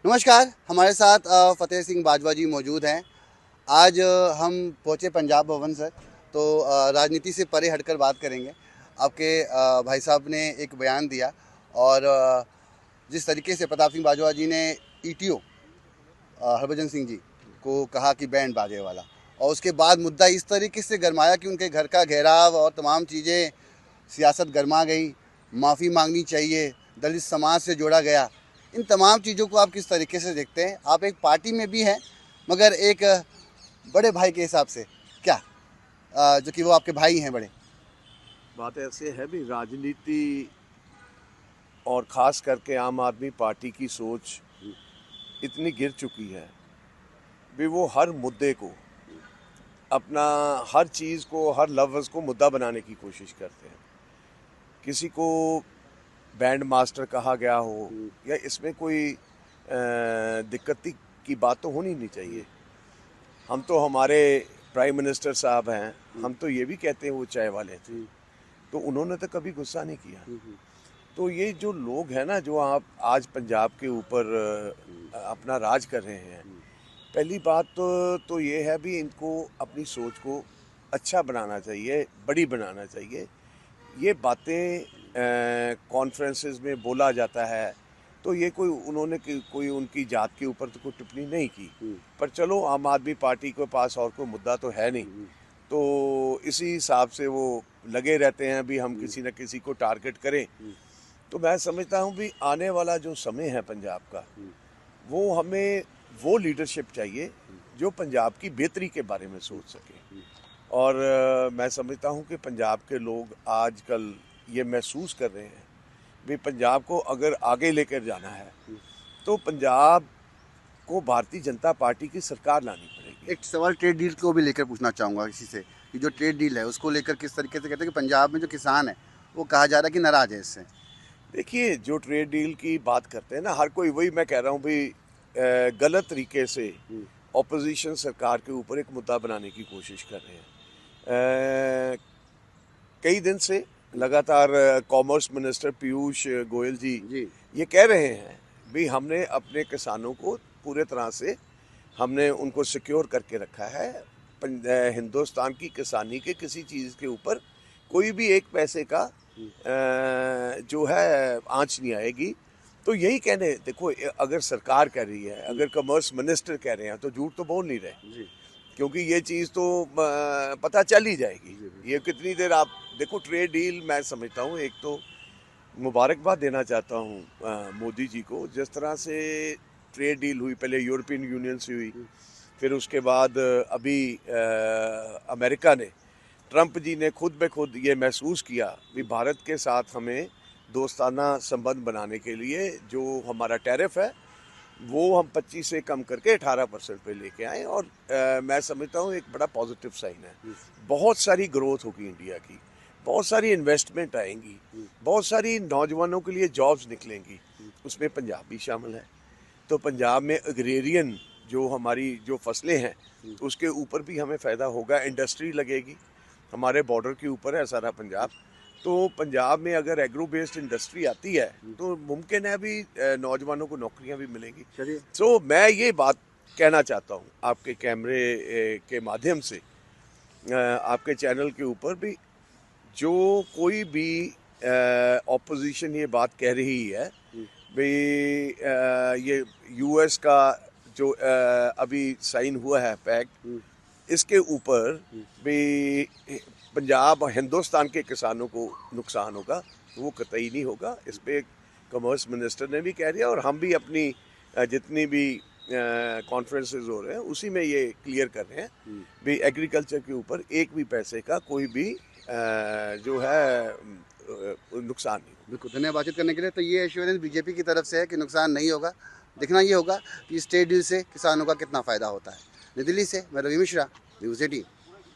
नमस्कार, हमारे साथ फ़तेह सिंह बाजवा जी मौजूद हैं। आज हम पहुँचे पंजाब भवन सर, तो राजनीति से परे हटकर बात करेंगे। आपके भाई साहब ने एक बयान दिया और जिस तरीके से प्रताप सिंह बाजवा जी ने ईटीओ हरभजन सिंह जी को कहा कि बैंड बाजे वाला, और उसके बाद मुद्दा इस तरीके से गरमाया कि उनके घर का घेराव और तमाम चीज़ें, सियासत गरमा गई, माफ़ी मांगनी चाहिए, दलित समाज से जोड़ा गया। इन तमाम चीज़ों को आप किस तरीके से देखते हैं? आप एक पार्टी में भी हैं, मगर एक बड़े भाई के हिसाब से क्या, जो कि वो आपके भाई हैं बड़े। बात ऐसे है भी, राजनीति और ख़ास करके आम आदमी पार्टी की सोच इतनी गिर चुकी है भी वो हर मुद्दे को अपना, हर चीज़ को, हर लफ्ज़ को मुद्दा बनाने की कोशिश करते हैं। किसी को बैंड मास्टर कहा गया हो या इसमें कोई दिक्कत की बात तो होनी नहीं चाहिए। हम तो, हमारे प्राइम मिनिस्टर साहब हैं, हम तो ये भी कहते हैं वो चाय वाले थे, तो उन्होंने तो कभी गुस्सा नहीं किया। तो ये जो लोग हैं ना, जो आप आज पंजाब के ऊपर अपना राज कर रहे हैं, पहली बात तो ये है भी इनको अपनी सोच को अच्छा बनाना चाहिए, बड़ी बनाना चाहिए। ये बातें कॉन्फ्रेंसेस में बोला जाता है, तो ये कोई उन्होंने कोई उनकी जात के ऊपर तो कोई टिप्पणी नहीं की, पर चलो आम आदमी पार्टी के पास और कोई मुद्दा तो है नहीं, तो इसी हिसाब से वो लगे रहते हैं भी हम किसी न किसी को टारगेट करें। तो मैं समझता हूँ भी आने वाला जो समय है पंजाब का, वो हमें वो लीडरशिप चाहिए जो पंजाब की बेहतरी के बारे में सोच सके। और मैं समझता हूँ कि पंजाब के लोग आजकल ये महसूस कर रहे हैं भी पंजाब को अगर आगे लेकर जाना है तो पंजाब को भारतीय जनता पार्टी की सरकार लानी पड़ेगी। एक सवाल ट्रेड डील को भी लेकर पूछना चाहूँगा इसी से, कि जो ट्रेड डील है उसको लेकर किस तरीके से कहते हैं कि पंजाब में जो किसान है वो कहा जा रहा है कि नाराज़ है इससे। देखिए, जो ट्रेड डील की बात करते हैं ना, हर कोई, वही मैं कह रहा हूँ भाई, गलत तरीके से ऑपोजिशन सरकार के ऊपर एक मुद्दा बनाने की कोशिश कर रहे हैं। कई दिन से लगातार कॉमर्स मिनिस्टर पीयूष गोयल जी ये कह रहे हैं भी हमने अपने किसानों को पूरे तरह से, हमने उनको सिक्योर करके रखा है। हिंदुस्तान की किसानी के किसी चीज़ के ऊपर कोई भी एक पैसे का जो है आंच नहीं आएगी। तो यही कहने, देखो अगर सरकार कह रही है, अगर कॉमर्स मिनिस्टर कह रहे हैं, तो झूठ तो बोल नहीं रहे, क्योंकि ये चीज़ तो पता चल ही जाएगी। ये कितनी देर आप देखो, ट्रेड डील मैं समझता हूँ, एक तो मुबारकबाद देना चाहता हूँ मोदी जी को, जिस तरह से ट्रेड डील हुई, पहले यूरोपियन यूनियन से हुई, फिर उसके बाद अभी अमेरिका ने, ट्रंप जी ने खुद ब खुद ये महसूस किया कि भारत के साथ हमें दोस्ताना संबंध बनाने के लिए जो हमारा टैरिफ है वो हम 25 से कम करके 18% पे लेके आए। और मैं समझता हूँ एक बड़ा पॉजिटिव साइन है। बहुत सारी ग्रोथ होगी इंडिया की, बहुत सारी इन्वेस्टमेंट आएंगी, बहुत सारी नौजवानों के लिए जॉब्स निकलेंगी, उसमें पंजाब भी शामिल है। तो पंजाब में एग्रेरियन जो हमारी जो फसलें हैं उसके ऊपर भी हमें फ़ायदा होगा, इंडस्ट्री लगेगी, हमारे बॉर्डर के ऊपर है सारा पंजाब। तो पंजाब में अगर एग्रो बेस्ड इंडस्ट्री आती है तो मुमकिन है भी नौजवानों को नौकरियां भी मिलेंगी। तो मैं ये बात कहना चाहता हूँ आपके कैमरे के माध्यम से, आपके चैनल के ऊपर भी, जो कोई भी ऑपोजिशन ये बात कह रही है भाई, ये यूएस का जो अभी साइन हुआ है पैक्ट, इसके ऊपर भी पंजाब और हिंदुस्तान के किसानों को नुकसान होगा, वो कतई नहीं होगा। इस पर कॉमर्स मिनिस्टर ने भी कह दिया और हम भी अपनी जितनी भी कॉन्फ्रेंसेस हो रहे हैं उसी में ये क्लियर कर रहे हैं भी एग्रीकल्चर के ऊपर एक भी पैसे का कोई भी जो है नुकसान नहीं। बिल्कुल, धन्यवाद बातचीत करने के लिए। तो ये एश्योरेंस बीजेपी की तरफ से है कि नुकसान नहीं होगा। देखना ये होगा कि इस ट्रेड डील से किसानों का कितना फ़ायदा होता है। नई दिल्ली से मैं रवि मिश्रा, न्यूज़ 18।